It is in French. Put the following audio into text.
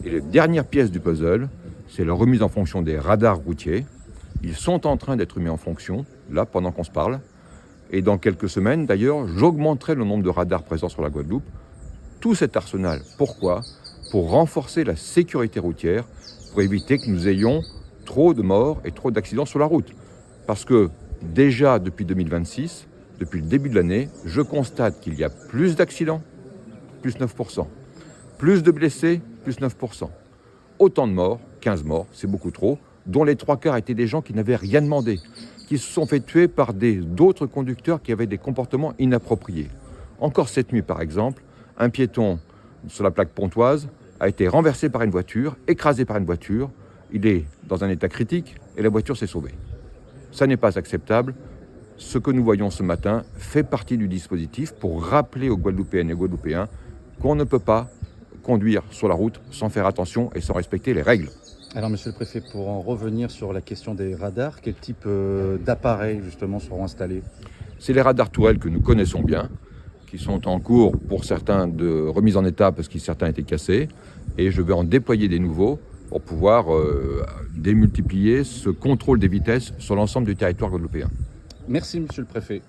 Et la dernière pièce du puzzle, c'est la remise en fonction des radars routiers. Ils sont en train d'être mis en fonction, là, pendant qu'on se parle. Et dans quelques semaines, d'ailleurs, j'augmenterai le nombre de radars présents sur la Guadeloupe. Tout cet arsenal, pourquoi ? Pour renforcer la sécurité routière, pour éviter que nous ayons trop de morts et trop d'accidents sur la route. Parce que déjà depuis 2026, depuis le début de l'année, je constate qu'il y a plus d'accidents, plus 9%. Plus de blessés, plus 9%. Autant de morts, 15 morts, c'est beaucoup trop, dont les 3/4 étaient des gens qui n'avaient rien demandé, qui se sont fait tuer par d'autres conducteurs qui avaient des comportements inappropriés. Encore cette nuit, par exemple, un piéton sur la plaque pontoise a été renversé par une voiture, écrasé par une voiture. Il est dans un état critique et la voiture s'est sauvée. Ça n'est pas acceptable. Ce que nous voyons ce matin fait partie du dispositif pour rappeler aux Guadeloupéennes et Guadeloupéens qu'on ne peut pas conduire sur la route sans faire attention et sans respecter les règles. Alors, monsieur le préfet, pour en revenir sur la question des radars, quel type d'appareils, justement, seront installés ? C'est les radars tourelles que nous connaissons bien, qui sont en cours, pour certains, de remise en état parce que certains étaient cassés. Et je vais en déployer des nouveaux pour pouvoir démultiplier ce contrôle des vitesses sur l'ensemble du territoire guadeloupéen. Merci, monsieur le préfet.